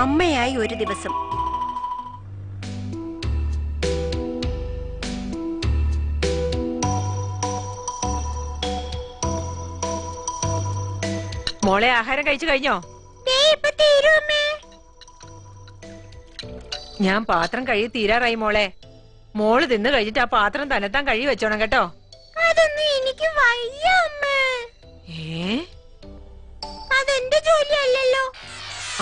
അമ്മയായി ഒരു ദിവസം. മോളെ ആഹാരം കഴിച്ചു കഴിഞ്ഞോ? ഞാൻ പാത്രം കഴുകി തീരാറായി മോളെ. മോള് തിന്ന് കഴിഞ്ഞിട്ട് ആ പാത്രം തന്നെത്താൻ കഴുകി വെച്ചോണം കേട്ടോ. അതൊന്നും എനിക്ക് വയ്യ അമ്മേ. അതെന്റെ ജോലിയല്ലല്ലോ.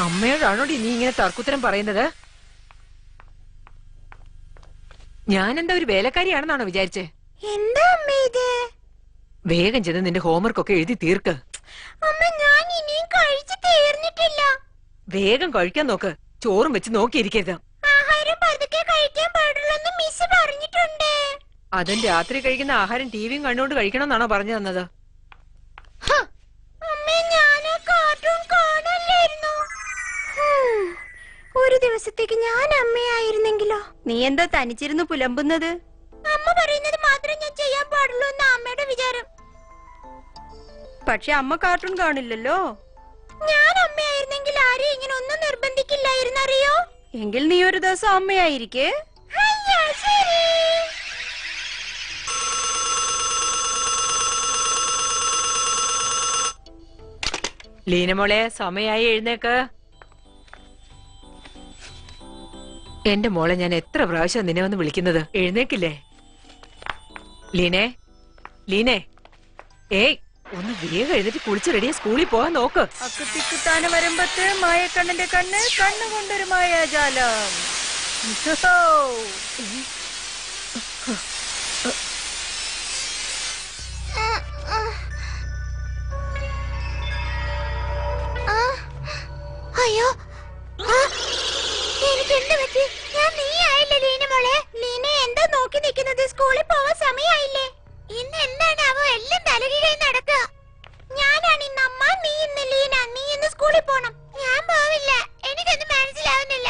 അമ്മയോടാണോടി നീ ഇങ്ങനെ തർക്കുത്തരം പറയുന്നത്? ഞാനെന്താ ഒരു വേലക്കാരിയാണെന്നാണോ വിചാരിച്ചേ? എന്താ അമ്മേ ഇത്? വേഗം ചെന്ന് നിന്റെ ഹോംവർക്ക് ഒക്കെ എഴുതി തീർക്ക്. അമ്മ ഞാൻ ഇനിയും കഴിച്ചു തീർന്നിട്ടില്ല. വേഗം കഴിക്കാൻ നോക്ക്. ചോറും വെച്ച് നോക്കിയിരിക്കരുത്. ആഹാരം പതുക്കെ കഴിക്കാൻ പാടുള്ളൂന്ന് മിസ് പറഞ്ഞിട്ടുണ്ട്. അതും രാത്രി കഴിക്കുന്ന ആഹാരം ടിവിയും കണ്ടുകൊണ്ട് കഴിക്കണമെന്നാണോ പറഞ്ഞു തന്നത്? ഒരു ദിവസത്തേക്ക് ഞാൻ അമ്മയായിരുന്നെങ്കിലോ? നീ എന്താ തനിച്ചിരുന്ന് പുലമ്പുന്നത്? അമ്മ പറയുന്നത് മാത്രം ഞാൻ ചെയ്യാൻ പാടുള്ളൂ എന്ന് അമ്മയുടെ വിചാരം. പക്ഷെ അമ്മ കാർട്ടൂൺ കാണില്ലല്ലോ. ഞാൻ അമ്മയായിരുന്നെങ്കിൽ ആരെയും ഇങ്ങനെ ഒന്നും നിർബന്ധിക്കില്ലായിരുന്നറിയോ? എങ്കിൽ നീ ഒരു ദിവസം അമ്മയായിരിക്കേ. ലീനമോളെ സമയായി എഴുന്നേക്ക്. എന്റെ മോളെ ഞാൻ എത്ര പ്രാവശ്യം നിന്നെ വന്ന് വിളിക്കുന്നത്? എഴുന്നേക്കില്ലേ? ലീനെ, ലീനെ, ഏയ് ഒന്ന് വേഗം എഴുന്നേറ്റ് കുളിച്ച് റെഡിയായി സ്കൂളിൽ പോകാൻ നോക്ക്. അക്കുത്തിക്കുത്താന വരുമ്പത്ത് മായക്കണ്ണന്റെ കണ്ണ് കണ്ണുകൊണ്ടൊരു മായാജാലം. അയ്യോ, എനിക്ക് എന്ത് പറ്റി? ഞാൻ നീ ആയില്ലേ ലീന മോളെ? ലീന എന്താ നോക്കി നിൽക്കുന്നത്? സ്കൂളിൽ പോവാൻ സമയമായില്ലേ? ഇന്ന് എന്താണ് അവ എല്ലാം തലകീഴായി നടക്കുക? ഞാനാണ് ഇന്ന് അമ്മ, നീ ഇന്ന് ലീന. നീ ഇന്ന് സ്കൂളിൽ പോണം. ഞാൻ പോവില്ല, എനിക്കൊന്നും മനസ്സിലാവുന്നില്ല.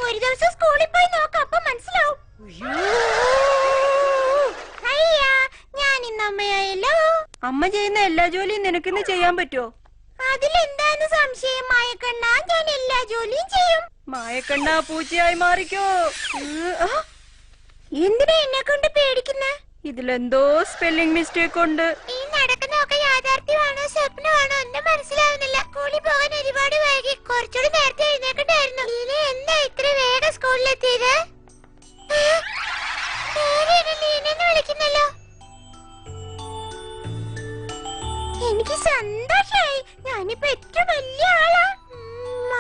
ഒരു ദിവസം സ്കൂളിൽ പോയി നോക്ക, അപ്പൊ മനസ്സിലാവും. അയ്യാ, ഞാൻ ഇന്ന് അമ്മയായല്ലോ. അമ്മ ചെയ്യുന്ന എല്ലാ ജോലിയും നിനക്കിന്ന് ചെയ്യാൻ പറ്റുമോ? അതിലെന്താണ് സംശയം മായക്കണ്ണ? ഞാൻ എല്ലാ ജോലിയും ചെയ്യും. മായക്കണ്ണ പൂച്ചയായി മാറിക്കോ. എന്തിനാ എന്നെ കൊണ്ട് പേടിക്കുന്നേ? ഇതിലെന്തോ സ്പെല്ലിംഗ് മിസ്റ്റേക്ക് ഉണ്ട്. ഈ നടക്കുന്നതൊക്കെ യാഥാർത്ഥ്യമാണോ സ്വപ്നമാണോ ഒന്നും മനസ്സിലാവുന്നില്ല. സ്കൂളിൽ പോകാൻ ഒരുപാട് വൈകി. കുറച്ചുകൂടി നേരത്തെ എഴുന്നേക്കണ്ടായിരുന്നു. ലീന എന്താ ഇത്ര വേഗം സ്കൂളിലെത്തിയത്? ലീനെന്ന് വിളിക്കുന്നല്ലോ. എനിക്ക് സന്തോഷായി. ഞാനിപ്പോ എത്ര വലിയ ആളാ.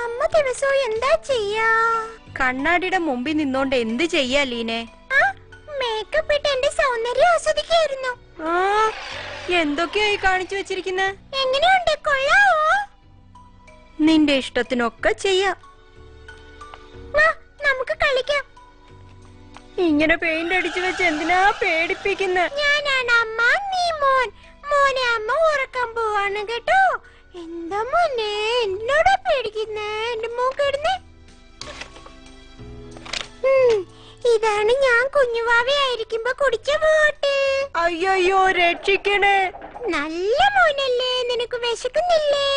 അമ്മ ദിവസവും എന്താ ചെയ്യാ? കണ്ണാടിയുടെ മുമ്പിൽ നിന്നോണ്ട് എന്ത് ചെയ്യാ ലീനെ? മേക്കപ്പ് ഇട്ട് എന്റെ സൗന്ദര്യം ആസ്വദിക്കായിരുന്നു. എന്തൊക്കെയായി കാണിച്ചു വെച്ചിരിക്കുന്നെ? എങ്ങനെയുണ്ട്? കൊള്ളാവോ? നിന്റെ ഇഷ്ടത്തിനൊക്കെ ചെയ്യാം. നമുക്ക് കളിക്കാം. ഇങ്ങനെ പെയിന്റ് അടിച്ചു വെച്ച് എന്തിനാ പേടിപ്പിക്കുന്നെ? ഞാനാണ് അമ്മ, നീ മോൻ. മോനെ അമ്മ ഉറക്കാൻ പോവാണ് കേട്ടോ. എന്താ മോനെ എന്നോടാ പേടിക്കുന്നേ? എന്റെ മൂക്കിടുന്നേ. ഇതാണ് ഞാൻ കുഞ്ഞുവാവയായിരിക്കുമ്പോ കുടിച്ച ബോട്ട്. അയ്യോ രക്ഷിക്കണേ. നല്ല മോനല്ലേ, നിനക്ക് വിശക്കുന്നില്ലേ?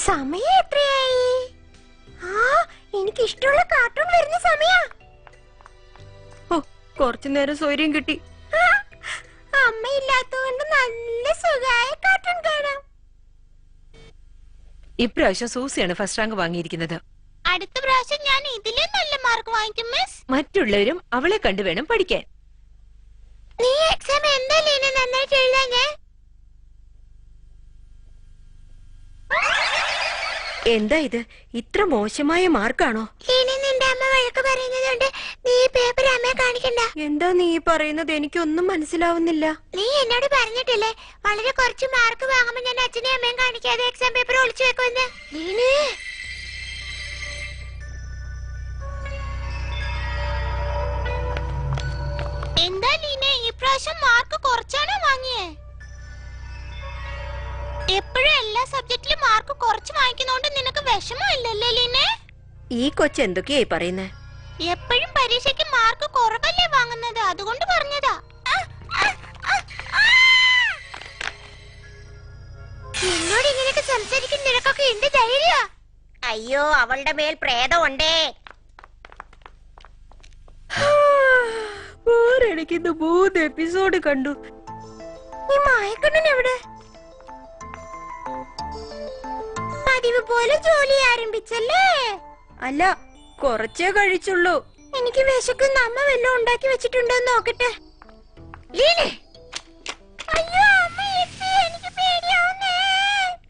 സമയം എത്രയായി? എനിക്ക് ഇഷ്ടമുള്ള കാർട്ടൂൺ വരുന്ന സമയാ. കുറച്ചു നേരം സൗകര്യം കിട്ടി. അമ്മയില്ലാത്തതുകൊണ്ട് നല്ല സുഖമായ കാർട്ടൂൺ കാണാം. ഇപ്രാവശ്യം സൂസിയാണ് ഫസ്റ്റ് റാങ്ക് വാങ്ങിയിരിക്കുന്നത്. അടുത്ത പ്രാവശ്യം ഞാൻ ഇതിലും നല്ല മാർക്ക് വാങ്ങിക്കും മിസ്. മറ്റുള്ളവരും അവളെ കണ്ടു വേണം പഠിക്കാൻ. നീ എക്സാം എന്താ ലീന നന്നായിട്ട് എഴുതാഞ്ഞേ? എന്താ ഇത്? ഇത്ര മോശമായ മാർക്കാണോ? ലീന നിന്റെ അമ്മ വഴക്ക് പറയുന്നതുകൊണ്ട് നീ പേപ്പർ അമ്മയെ കാണിക്കണ്ട. എന്താ നീ പറയുന്നത്? എനിക്കൊന്നും മനസ്സിലാവുന്നില്ല. നീ എന്നോട് പറഞ്ഞിട്ടില്ലേ വളരെ കുറച്ച് മാർക്ക് വാങ്ങുമ്പോ ഞാൻ അച്ഛനെയും അമ്മയും കാണിക്കാതെ എക്സാം പേപ്പർ ഒളിച്ചു വെക്കുമെന്ന്? എന്താ ലീനെ ഇപ്രാവശ്യം മാർക്ക് കുറച്ചാണോ വാങ്ങിയേ? എപ്പോഴും എല്ലാ സബ്ജക്റ്റിലും മാർക്ക് കുറച്ച് വാങ്ങിക്കുന്നോണ്ട് നിനക്ക് വിഷമമില്ലല്ലേ ലീനെ? ഈ കൊച്ചു എന്തൊക്കെയായി പറയുന്നേ? എപ്പോഴും പരീക്ഷയ്ക്ക് മാർക്ക് കുറവല്ലേ വാങ്ങുന്നത്, അതുകൊണ്ട് പറഞ്ഞതാ. എന്നോട് ഇങ്ങനെയൊക്കെ സംസാരിക്കുന്ന നിനക്കൊക്കെ എന്ത് ധൈര്യ? അയ്യോ, അവളുടെ മേൽ പ്രേതമുണ്ടേ. ബോറടിക്കുന്ന 3 എപ്പിസോഡ് കണ്ടു. ഈ മായക്കണ്ണൻ എവിടെ? പതിവ് പോലെ ജോലി ആരംഭിച്ചല്ലേ? അല്ല, കുറച്ചേ കഴിച്ചുള്ളൂ. എനിക്ക് വിശക്കുന്ന, അമ്മ വല്ലതും ഉണ്ടാക്കി വെച്ചിട്ടുണ്ടോ നോക്കട്ടെ. ലീനെ, അയ്യോ അമ്മ, എനിക്ക് പേടിയാവുന്നേ.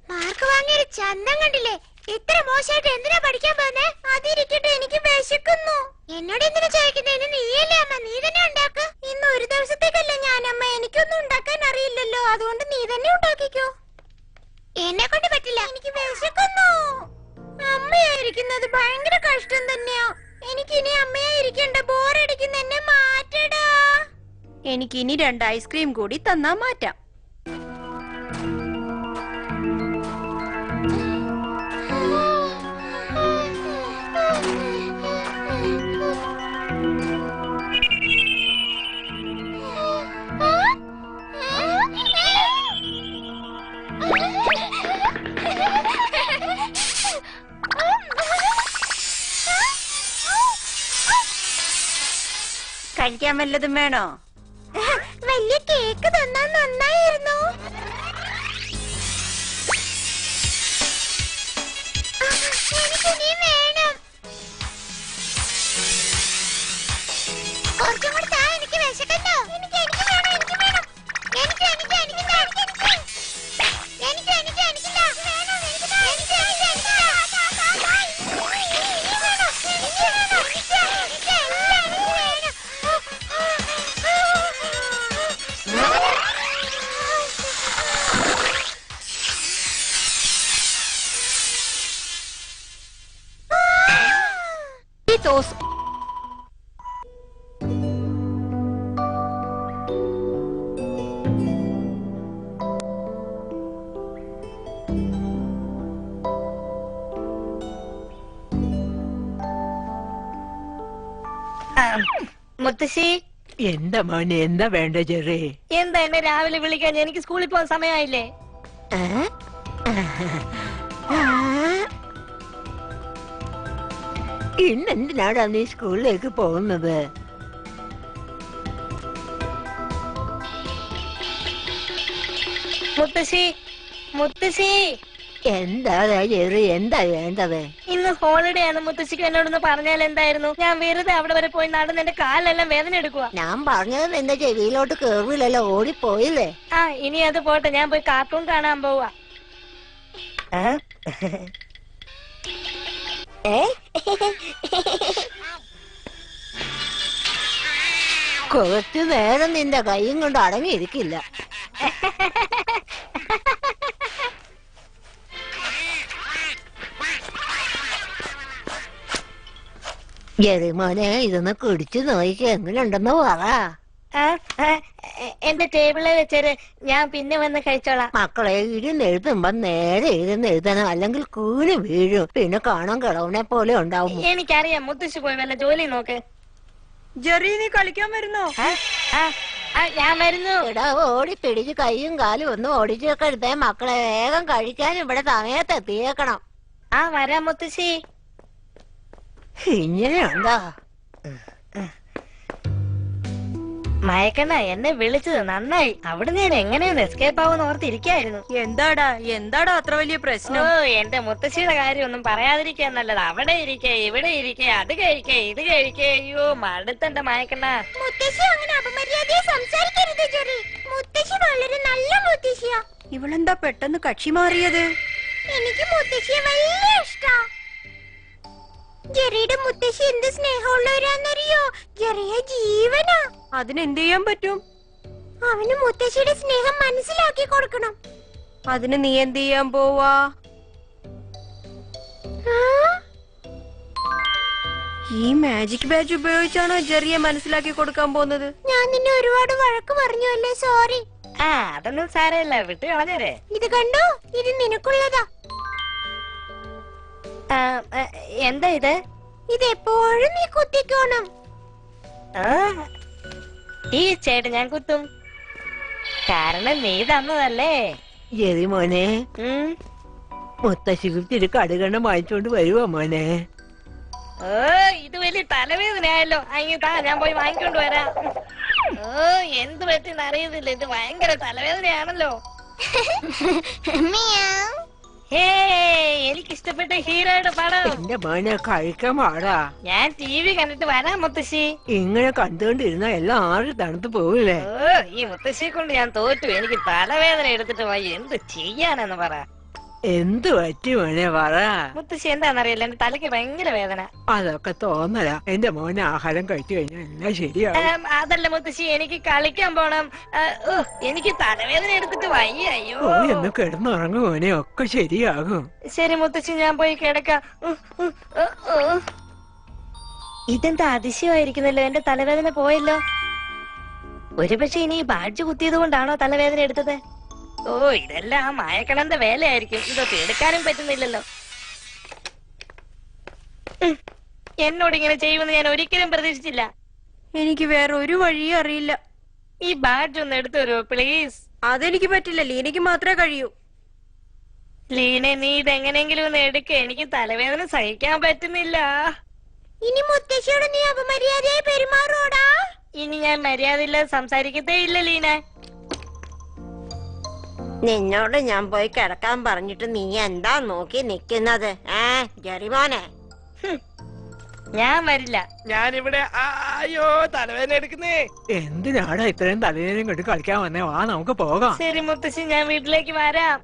മാർക്ക് വാങ്ങിയ ചന്തം കണ്ടില്ലേ? ഇത്ര മോശമായിട്ട് എന്തിനാ പഠിക്കാൻ പോകുന്നേ? അതിരിക്കട്ടെ, എനിക്ക് വിശക്കുന്നു. എന്നോട് എന്തിനാ ചോദിക്കുന്നതിന്? നീയല്ലേ അമ്മ, നീ തന്നെ ഉണ്ടാക്ക്. ഇന്ന് ഒരു ദിവസത്തേക്കല്ലേ ഞാൻ അമ്മ, എനിക്കൊന്നും ഉണ്ടാക്കാൻ അറിയില്ലല്ലോ, അതുകൊണ്ട് നീ തന്നെ ഉണ്ടാക്കിക്കോ. എന്നെ കൊണ്ട് പറ്റില്ല, എനിക്ക് വിശക്കുന്നു. അമ്മയായിരിക്കുന്നത് ഭയങ്കര കഷ്ടം തന്നെയാ. എനിക്കിനി അമ്മയായിരിക്കണ്ട, ബോറടിക്കുന്ന, എന്നെ മാറ്റടാ. എനിക്കിനി 2 ഐസ്ക്രീം കൂടി തന്നാ മാറ്റാം. കഴിക്കാൻ വല്ലതും വേണോ? വലിയ കേക്ക് തന്നാ നന്നായിരുന്നു. എനിക്കിനി വേണം. കുറച്ചും കൂടി താ, എനിക്ക് വിശക്കല്ലോ. എനിക്ക് വേണം, എനിക്ക് വേണം. എനിക്ക് വേണം, എനിക്ക് തോസ് മുത്തശ്ശി, എന്താ മോനെ, എന്താ വേണ്ട ജെറി? എന്താ എന്നെ രാവിലെ വിളിക്കാൻ? എനിക്ക് സ്കൂളിൽ പോകാൻ സമയമായില്ലേ? ഇന്നെന്തിനാടാ നീ സ്കൂളിലേക്ക് പോകുന്നത്? മുത്തശ്ശി, മുത്തശ്ശി, എന്താ ജെറി, എന്താ വേണ്ടത്? ഇന്ന് ഹോളിഡേ ആണ്. മുത്തശ്ശിക്ക് എന്നോടൊന്ന് പറഞ്ഞാൽ എന്തായിരുന്നു? ഞാൻ വെറുതെ അവിടെ വരെ പോയി നടന്ന് എന്റെ കാലെല്ലാം വേദന എടുക്കുക. ഞാൻ പറഞ്ഞത് നിന്റെ ചെവിയിലോട്ട് കേറില്ലല്ലോ, ഓടിപ്പോയില്ലേ? ആ, ഇനി അത് പോട്ടെ, ഞാൻ പോയി കാർട്ടൂൺ കാണാൻ പോവാ. കുറച്ചു നേരം നിന്റെ കൈയും കൊണ്ട് അടങ്ങിയിരിക്കില്ല. ജെറിമോനെ, ഇതൊന്ന് കുടിച്ചു നോക്കി എങ്ങനെയുണ്ടെന്ന് പറ. എന്റെ ടേബിളിൽ വെച്ചേര്, ഞാൻ പിന്നെ വന്ന് കഴിച്ചോളാം. മക്കളെ, ഇരുന്നെഴുതുമ്പോ നേരെ ഇരുന്ന് എഴുതണം, അല്ലെങ്കിൽ കൂന് വീഴും, പിന്നെ കാണാൻ കിളവനെ പോലെ ഉണ്ടാവും. എനിക്കറിയാം, മുത്തശ്ശി പോയി വല്ല ജോലി നോക്ക്. ജെറി, നീ കളിക്കാൻ വരുന്നോ? ഞാൻ വരുന്നു. ഇവിടെ ഓടി പിടിച്ച് കൈയും കാലും ഒന്നും ഓടിച്ചൊക്കെ എടുത്തേ മക്കളെ, വേഗം കഴിക്കാൻ ഇവിടെ സമയത്ത് എത്തിയേക്കണം. വരാം മുത്തശ്ശി. ഇങ്ങനെയുണ്ടോ? മയക്കണ്ണ, എന്നെ വിളിച്ചത് നന്നായി. അവിടെ ഞാൻ എങ്ങനെയൊന്ന് എസ്കേപ്പ് ആവുമെന്ന് ഓർത്തിരിക്കായിരുന്നു. എന്താടാ അത്ര വലിയ പ്രശ്നം? എന്റെ മുത്തശ്ശിയുടെ കാര്യം ഒന്നും പറയാതിരിക്കാൻ നല്ലത്. അവിടെ ഇരിക്കേ, ഇവിടെ ഇരിക്കേ, അത് കഴിക്കേ, ഇത് കഴിക്കേ. അയ്യോ, മടുത്തണ്ട മയക്കണ്ണ. മുത്തശ്ശി അങ്ങനെ അപമര്യാദയെ സംസാരിക്കരുത് ജെറി. മുത്തശ്ശി വളരെ നല്ല മുത്തശ്ശിയാ. ഇവളെന്താ പെട്ടെന്ന് കക്ഷി മാറിയത്? എനിക്ക് മുത്തശ്ശിയെ വലിയ ഇഷ്ടാ. ജെറിയുടെ മുത്തശ്ശി എന്ത് സ്നേഹമുള്ളവരാന്നറിയോ? ജെറിയെ ജീവനാ. അതിനെന്ത് ചെയ്യാൻ പറ്റും? അവന് മുത്തശ്ശിയുടെ സ്നേഹം മനസ്സിലാക്കി കൊടുക്കണം. അതിന് നീ എന്ത് ചെയ്യാൻ പോവാ? ഈ മാജിക് ബാച്ച് ഉപയോഗിച്ചാണോ ജെറിയെ മനസ്സിലാക്കി കൊടുക്കാൻ പോകുന്നത്? ഞാൻ നിന്നെ ഒരുപാട് വഴക്ക് പറഞ്ഞു അല്ലേ, സോറി. ആ അതൊന്നും സാരമില്ല, വിട്ട് കളഞ്ഞേരെ. ഇത് കണ്ടോ, ഇത് നിനക്കുള്ളതാ. എന്താ ഇത്? ഇത് എപ്പോഴും നീ കുത്തിക്കോണം. ഈ ചേട്ടൻ ഞാൻ കുത്തും, കാരണം നീ തന്നതല്ലേ. ജെറി മോനെ, മുത്തശ്ശിക്ക് കടുകണ്ണം വാങ്ങിച്ചോണ്ട് വരുവോ മോനെ? ഓ ഇത് വലിയ തലവേദനയായല്ലോ. താ ഞാൻ പോയി വാങ്ങിക്കൊണ്ട് വരാം. ഓ എന്ത് പറ്റിന്ന് അറിയുന്നില്ല, ഇത് ഭയങ്കര തലവേദനയാണല്ലോ. എനിക്ക് ഇഷ്ടപ്പെട്ട ഹീറോയുടെ പടം. എന്റെ മോനെ കഴിക്കാൻ പാടാ. ഞാൻ TV കണ്ടിട്ട് വരാം മുത്തശ്ശി. ഇങ്ങനെ കണ്ടുകൊണ്ടിരുന്ന എല്ലാം ആറ് തണുത്ത് പോവില്ലേ? ഓ ഈ മുത്തശ്ശിയെ കൊണ്ട് ഞാൻ തോറ്റു. എനിക്ക് തലവേദന എടുത്തിട്ട് പോയി എന്ത് ചെയ്യാനെന്ന് പറ. എന്ത് പറ്റി മോനെ പറ. മുത്തശ്ശി എന്താണെന്നറിയില്ല, എന്റെ തലയ്ക്ക് ഭയങ്കര വേദന. അതൊക്കെ തോന്നല. എന്റെ മോനെ ആഹാരം കഴിച്ചു കഴിഞ്ഞാൽ എല്ലാം ശരിയാവും. അതല്ല മുത്തശ്ശി, എനിക്ക് കളിക്കാൻ പോണം. എനിക്ക് തലവേദന എടുത്തിട്ട് വയ്യ. അയ്യോ എന്ന് കിടന്നുറങ്ങും മോനെ, ഒക്കെ ശരിയാകും. ശരി മുത്തശ്ശി, ഞാൻ പോയി കിടക്കാം. ഇതെന്താ അതിശയമായിരിക്കുന്നല്ലോ, എന്റെ തലവേദന പോയല്ലോ. ഒരുപക്ഷെ ഇനി ഈ ബാഡ്ജ് കുത്തിയത് കൊണ്ടാണോ തലവേദന എടുത്തത്? ഓ ഇതെല്ലാം ആ മായക്കണന്റെ വേലയായിരിക്കും. ഇതൊക്കെ എടുക്കാനും പറ്റുന്നില്ലല്ലോ. എന്നോട് ഇങ്ങനെ ചെയ്യുമെന്ന് ഞാൻ ഒരിക്കലും പ്രതീക്ഷിച്ചില്ല. എനിക്ക് വേറെ ഒരു വഴിയും അറിയില്ല. ഈ ബാഡ്ജ് ഒന്ന് എടുത്തു തരുമോ പ്ലീസ്? അതെനിക്ക് പറ്റില്ല, ലീനയ്ക്ക് മാത്രമേ കഴിയൂ. ലീനെ, നീ ഇതെങ്ങനെയെങ്കിലും ഒന്ന് എടുക്ക. എനിക്ക് തലവേദന സഹിക്കാൻ പറ്റുന്നില്ല. ഇനി മുത്തശ്ശിയോട് നീ അപമര്യാദയായി പെരുമാറോടാ. ഇനി ഞാൻ മര്യാദയില്ലാതെ സംസാരിക്കത്തേ ഇല്ല ലീന. നിന്നോട് ഞാൻ പോയി കിടക്കാൻ പറഞ്ഞിട്ട് നീ എന്താ നോക്കി നിക്കുന്നത്? ജെറിമോനെ, ഞാൻ വരില്ല. ഞാനിവിടെ. അയ്യോ തലവേദന എടുക്കുന്നേ. എന്തിനാടാ ഇത്രയും തലവേദനയും കൊണ്ട് കളിക്കാൻ വന്നേ? വാ നമുക്ക് പോകാം. ശരി മുത്തശ്ശി, ഞാൻ വീട്ടിലേക്ക് വരാം.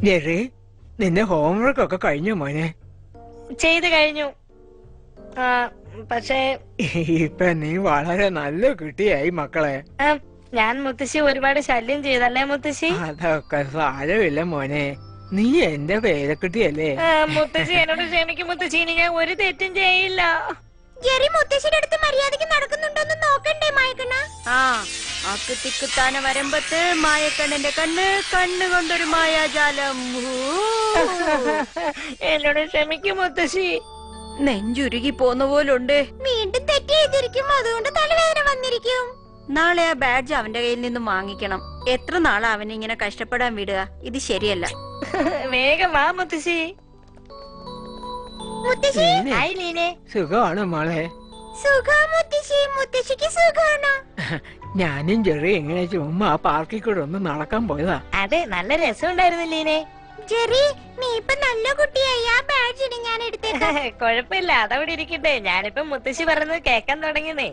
ജെറി, നിന്റെ ഹോംവർക്ക് ഒക്കെ കഴിഞ്ഞു മോനെ? ചെയ്തു കഴിഞ്ഞു. പക്ഷേ ഇപ്പൊ നീ വളരെ നല്ല കുട്ടിയായി മക്കളെ. ഞാൻ മുത്തശ്ശി ഒരുപാട് ശല്യം ചെയ്തല്ലേ മുത്തശ്ശി? അതൊക്കെ സാരമില്ല മോനെ, നീ എന്റെ പേരക്കുട്ടിയല്ലേ. മുത്തശ്ശി എന്നോട് ക്ഷമിക്കും മുത്തശ്ശി, ഇനി ഞാൻ ഒരു തെറ്റും ചെയ്യില്ല. ജെറി മുത്തശ്ശിയുടെ അടുത്ത് മര്യാദയ്ക്ക് നടക്കുന്നുണ്ടോന്ന് നോക്കണ്ടേ മായക്കണ്ണ? ആ കുത്തിക്കുത്താന വരമ്പത്ത് മായക്കണ്ണന്റെ കണ്ണുകൊണ്ടൊരു മായാജാലം. എന്നോട് ക്ഷമിക്കും മുത്തശ്ശി. നെഞ്ചുരുകി പോന്ന പോലുണ്ട്. വീണ്ടും തെറ്റ് ചെയ്തിരിക്കും, അതുകൊണ്ട് തലവേദന വന്നിരിക്കും. നാളെ ആ ബാഡ്ജ് അവന്റെ കയ്യിൽ നിന്നും വാങ്ങിക്കണം. എത്ര നാളാ അവനെ ഇങ്ങനെ കഷ്ടപ്പെടാൻ വിടുക? ഇത് ശരിയല്ല. വേഗം വാ മുത്തശ്ശി. സുഖമാണ് മോളെ? ഞാനും ജെറി എങ്ങനെ ചുമ്മാ പാർക്കിൽ കൂടെ ഒന്ന് നടക്കാൻ പോയതാ. അതെ, നല്ല രസമുണ്ടായിരുന്നില്ലേ? ജെറി, നീ ഇപ്പൊ നല്ല കുട്ടിയായി. ആ ബാഡ്ജ് ഞാൻ എടുത്തേക്കാം. കൊഴപ്പില്ല, അതവിടെ ഇരിക്കട്ടെ. ഞാനിപ്പോ മുത്തശ്ശി പറഞ്ഞത് കേക്കാൻ തുടങ്ങിയേ.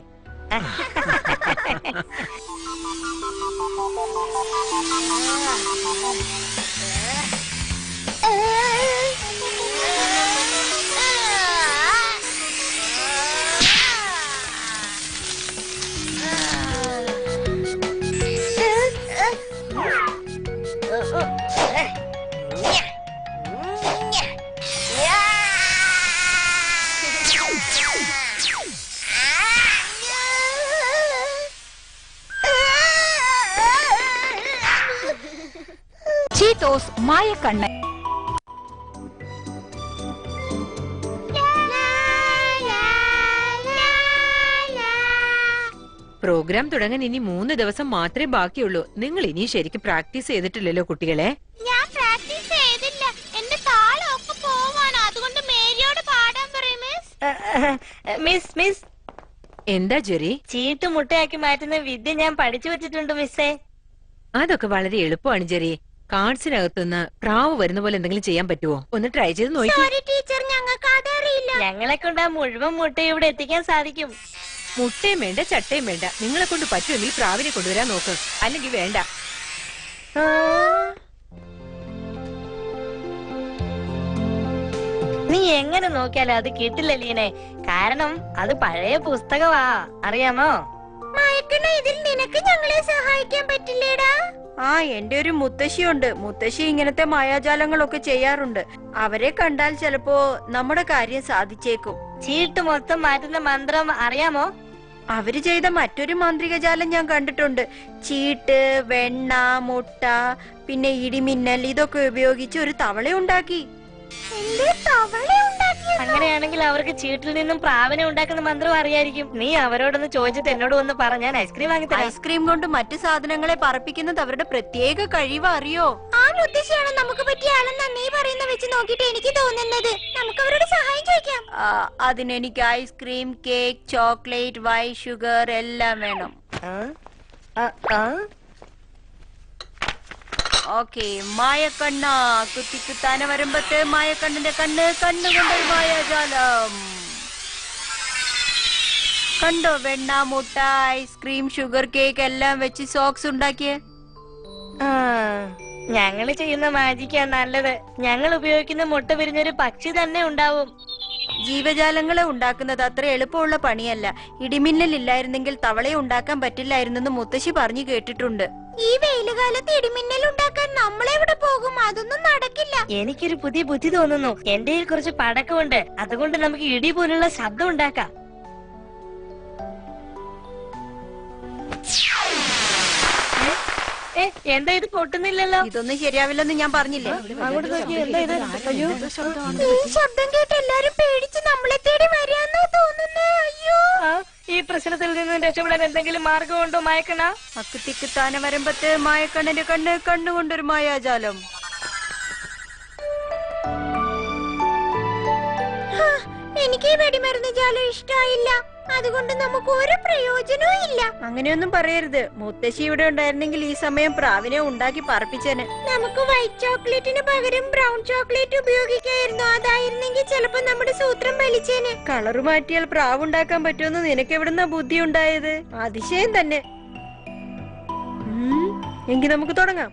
ചീത്തോസ് മായക്കണ്ണൻ. പ്രോഗ്രാം തുടങ്ങാൻ ഇനി 3 ദിവസം മാത്രമേ ബാക്കിയുള്ളൂ. നിങ്ങൾ ഇനി ശരിക്കും പ്രാക്ടീസ് ചെയ്തിട്ടില്ലല്ലോ കുട്ടികളെ. ഞാൻ പ്രാക്ടീസ് ചെയ്തില്ല, എന്റെ താളമൊക്കെ പോവാണ്. അതുകൊണ്ട് മേരിയോട് പാടാൻ പറയും മിസ്. മിസ് എന്താ ജെറി? ചീട്ട് മുട്ടയാക്കി മാറ്റുന്ന വിദ്യ ഞാൻ പഠിച്ചു വെച്ചിട്ടുണ്ട് മിസ്സേ. അതൊക്കെ വളരെ എളുപ്പമാണ് ജെറി. കാർഡ്സിനകത്തുനിന്ന് പ്രാവ് വരുന്ന പോലെ എന്തെങ്കിലും ചെയ്യാൻ പറ്റുമോ? ഒന്ന് ട്രൈ ചെയ്ത് നോക്കി. ടീച്ചർ, ഞങ്ങൾക്ക് അതറിയില്ല. ഞങ്ങളെ കൊണ്ട് ആ മുഴുവൻ മുട്ട ഇവിടെ എത്തിക്കാൻ സാധിക്കും. മുട്ടയും വേണ്ട, ചട്ടയും വേണ്ട. നിങ്ങളെ കൊണ്ട് പറ്റുമെങ്കിൽ പ്രാവിനെ കൊണ്ടുവരാൻ നോക്ക്, അല്ലെങ്കിൽ വേണ്ട. നീ എങ്ങനെ നോക്കിയാലും അത് കിട്ടില്ല ലീനെ, കാരണം അത് പഴയ പുസ്തകമാ, അറിയാമോ? ഇതിൽ നിനക്ക് ഞങ്ങളെ സഹായിക്കാൻ പറ്റില്ലേടാ? ആ എന്റെ ഒരു മുത്തശ്ശിയുണ്ട്. മുത്തശ്ശി ഇങ്ങനത്തെ മായാജാലങ്ങളൊക്കെ ചെയ്യാറുണ്ട്. അവരെ കണ്ടാൽ ചിലപ്പോ നമ്മുടെ കാര്യം സാധിച്ചേക്കും. ചീട്ട് മൊത്തം മാറ്റുന്ന മന്ത്രം അറിയാമോ? അവര് ചെയ്ത മറ്റൊരു മാന്ത്രികജാലം ഞാൻ കണ്ടിട്ടുണ്ട്. ചീട്ട്, വെണ്ണ, മുട്ട, പിന്നെ ഇടിമിന്നൽ ഇതൊക്കെ ഉപയോഗിച്ച് ഒരു തവള ഉണ്ടാക്കി. അങ്ങനെയാണെങ്കിൽ അവർക്ക് ചീട്ടിൽ നിന്നും പ്രാവനെ ഉണ്ടാക്കുന്ന മന്ത്രം അറിയായിരിക്കും. നീ അവരോടൊന്ന് ചോദിച്ചിട്ട് എന്നോട് വന്ന് പറ, ഞാൻ ഐസ്ക്രീം വാങ്ങിത്തരാം. ഐസ്ക്രീം കൊണ്ട് മറ്റു സാധനങ്ങളെ പറപ്പിക്കുന്നത് അവരുടെ പ്രത്യേക കഴിവ് അറിയോ? ആ മുത്തശ്ശിയാണ് നമുക്ക് പറ്റിയ ആളെന്നാ നീ പറയുന്ന വെച്ച് നോക്കിട്ട് എനിക്ക് തോന്നുന്നത്. നമുക്ക് അവരോട് സഹായം ചോദിക്കാം. അതിനെനിക്ക് ice cream, cake, chocolate, white sugar എല്ലാം വേണം. ഓക്കെ, മായക്കണ്ണ കുത്തിക്കുത്താന വരുമ്പത്ത് മായക്കണ്ണിന്റെ കണ്ണുകൊണ്ടൊരു മായാജാലം. കണ്ടോ, വെണ്ണ, മുട്ട, ഐസ്ക്രീം, ഷുഗർ കേക്ക് എല്ലാം വെച്ച് സോക്സ് ഉണ്ടാക്കിയേ. ഞങ്ങള് ചെയ്യുന്ന മാജിക്കാ നല്ലത്. ഞങ്ങൾ ഉപയോഗിക്കുന്ന മുട്ട വിരിഞ്ഞൊരു പക്ഷി തന്നെ ഉണ്ടാവും. ജീവജാലങ്ങളെ ഉണ്ടാക്കുന്നത് അത്ര എളുപ്പമുള്ള പണിയല്ല. ഇടിമിന്നൽ ഇല്ലായിരുന്നെങ്കിൽ തവളയെ ഉണ്ടാക്കാൻ പറ്റില്ലായിരുന്നെന്ന് മുത്തശ്ശി പറഞ്ഞു കേട്ടിട്ടുണ്ട്. ഈ വെയിലുകാലത്ത് ഇടിമിന്നൽ ഉണ്ടാക്കാൻ നമ്മളെവിടെ പോകും? അതൊന്നും നടക്കില്ല. എനിക്കൊരു പുതിയ ബുദ്ധി തോന്നുന്നു. എന്റെ കയ്യിൽ കുറച്ച് പടക്കമുണ്ട്. അതുകൊണ്ട് നമുക്ക് ഇടി പോലുള്ള ശബ്ദം ഉണ്ടാക്കാം. എന്താ ഇത് പൊട്ടുന്നില്ലല്ലോ? ഇതൊന്നും ശരിയാവില്ലെന്ന് ഞാൻ പറഞ്ഞില്ലേ? അങ്ങോട്ട് നോക്കി, എന്താ ഇത്? അയ്യോ, ഈ ശബ്ദം കേട്ട് എല്ലാരും പേടിച്ച് നമ്മളെ തേടി വരാന്നോ തോന്നുന്നേ. അയ്യോ, ഈ പ്രശ്നത്തിൽ നിന്ന് രക്ഷപ്പെടാൻ എന്തെങ്കിലും മാർഗമുണ്ടോ മായക്കണ്ണ? അക്കുത്തിക്കുത്താന വരുമ്പത്ത് മായക്കണ്ണന്റെ കണ്ണുകൊണ്ടൊരു മായാജാലം. എനിക്ക് ഈ വെടിമരുന്ന് ജാലം ഇഷ്ടായില്ല. അതുകൊണ്ട് നമുക്ക് ഒരു പ്രയോജനവും ഇല്ല. അങ്ങനെയൊന്നും പറയരുത്. മുത്തശ്ശി ഇവിടെ ഉണ്ടായിരുന്നെങ്കിൽ ഈ സമയം പ്രാവിനെ ഉണ്ടാക്കി പറപ്പിച്ചേനെ. നമുക്ക് വൈറ്റ് ചോക്ലേറ്റിന് പകരം ബ്രൗൺ ചോക്ലേറ്റ് ഉപയോഗിക്കായിരുന്നു. അതായിരുന്നെങ്കിൽ ചിലപ്പോ നമ്മുടെ സൂത്രം വലിച്ചേനെ. കളറ് മാറ്റിയാൽ പ്രാവ് ഉണ്ടാക്കാൻ പറ്റുമെന്ന് നിനക്ക് എവിടുന്ന ബുദ്ധി ഉണ്ടായത്? അതിശയം തന്നെ. എങ്കിൽ നമുക്ക് തുടങ്ങാം.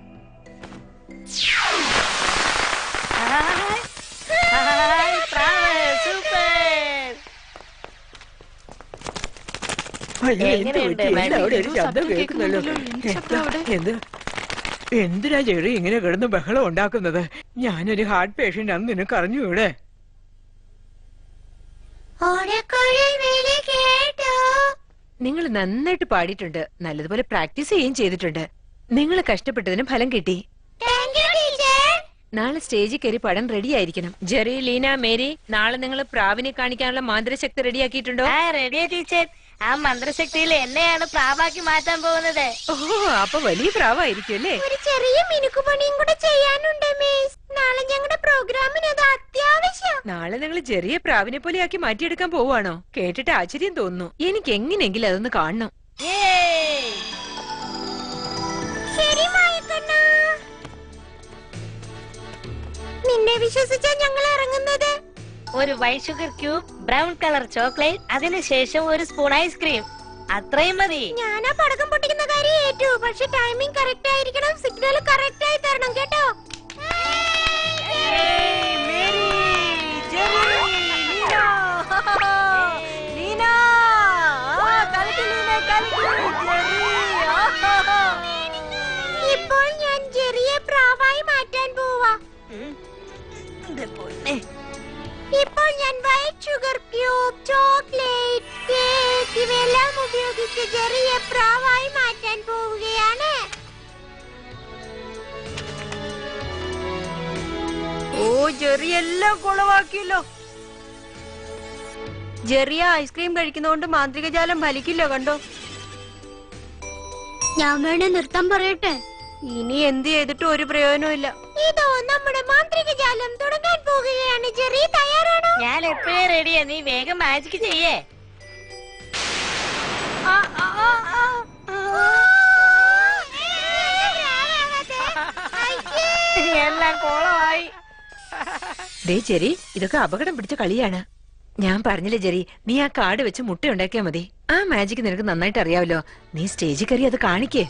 എന്തിനാ ചെറി ഇങ്ങനെ കിടന്ന് ബഹളം ഉണ്ടാക്കുന്നത്? ഞാനൊരു ഹാർട്ട് പേഷ്യന്റ് ആണെന്ന് നിനക്ക് അറിഞ്ഞൂടെ? നിങ്ങൾ നന്നായിട്ട് പാടിയിട്ടുണ്ട്. നല്ലതുപോലെ പ്രാക്ടീസ് ചെയ്യുകയും ചെയ്തിട്ടുണ്ട്. നിങ്ങൾ കഷ്ടപ്പെട്ടതിന് ഫലം കിട്ടി. നാളെ സ്റ്റേജിൽ കയറി പടം റെഡി ആയിരിക്കണം. ജെറി, ലീന, മേരി, നാളെ നിങ്ങൾ പ്രാവിനെ കാണിക്കാനുള്ള മാന്ത്രശക്തി റെഡിയാക്കിയിട്ടുണ്ടോ? റെഡിയാ ടീച്ചർ. ആ മന്ത്രശക്തിയിൽ എന്നെയാണ് പ്രാവാക്കി മാറ്റാൻ പോകുന്നത്. ഓ, അപ്പൊ വലിയ പ്രാവായിരിക്കും അല്ലേ? ഒരു ചെറിയ മിനുക്കുപണിയും കൂടെ ചെയ്യാനുണ്ട് മിസ്. നാളെ ഞങ്ങളുടെ പ്രോഗ്രാമിന് അത് അത്യാവശ്യം. നാളെ നിങ്ങൾ ചെറിയ പ്രാവിനെ പോലെ ആക്കി മാറ്റിയെടുക്കാൻ പോവാണോ? കേട്ടിട്ട് ആശ്ചര്യം തോന്നുന്നു. എനിക്ക് എങ്ങനെയെങ്കിലും അതൊന്ന് കാണണം. ശരി മായക്കണ്ണ, നിന്നെ വിശ്വസിച്ചാ ഞങ്ങൾ ഇറങ്ങുന്നത്. ഒരു white sugar cube, brown colour chocolate, അതിനുശേഷം ഒരു സ്പൂൺ ഐസ്ക്രീം. അത്രയും മതി. ഞാനാ പടക്കം പൊട്ടിക്കുന്ന കാര്യം ഏറ്റു. പക്ഷെ ടൈമിംഗ് കറക്റ്റ് ആയിരിക്കണം. സിഗ്നൽ കറക്റ്റ് ആയി തരണം കേട്ടോ. ഇപ്പോൾ ഞാൻ ജെറിയെ പ്രാവായി മാറ്റാൻ പോവാ. ഇപ്പോൾ ഞാൻ white sugar cube, chocolate, cake ഇവയെല്ലാം ഉപയോഗിച്ച് ജെറിയെ പ്രാവായി മാറ്റാൻ പോവുകയാണ്. ഓ, ജെറി എല്ലാം കുളവാക്കിയല്ലോ. ജെറിയ ഐസ്ക്രീം കഴിക്കുന്നതുകൊണ്ട് മാന്ത്രികജാലം ഫലിക്കില്ല. കണ്ടോ? ഞാൻ വേണേ നിർത്താൻ പറയട്ടെ? ഇനി എന്ത് ചെയ്തിട്ടും ഒരു പ്രയോജനവും ഇല്ല. ഇതോ നമ്മുടെ മാന്ത്രികജാലം തുടങ്ങാൻ പോകുകയാണ്. ജെറി, തയ്യാറാണോ? ഞാൻ എപ്പോഴേ റെഡിയാ. നീ വേഗം മാജിക് ചെയ്യേ. എല്ലാം കോളമായി. ദേ ജെറി, ഇതൊക്കെ അപകടം പിടിച്ച കളിയാണ്. ഞാൻ പറഞ്ഞില്ലേ ജെറി, നീ ആ കാർഡ് വെച്ച് മുട്ട ഉണ്ടാക്കിയാ മതി. ആ മാജിക് നിനക്ക് നന്നായിട്ട് അറിയാവല്ലോ. നീ സ്റ്റേജിൽ കയറി അത് കാണിക്കേ.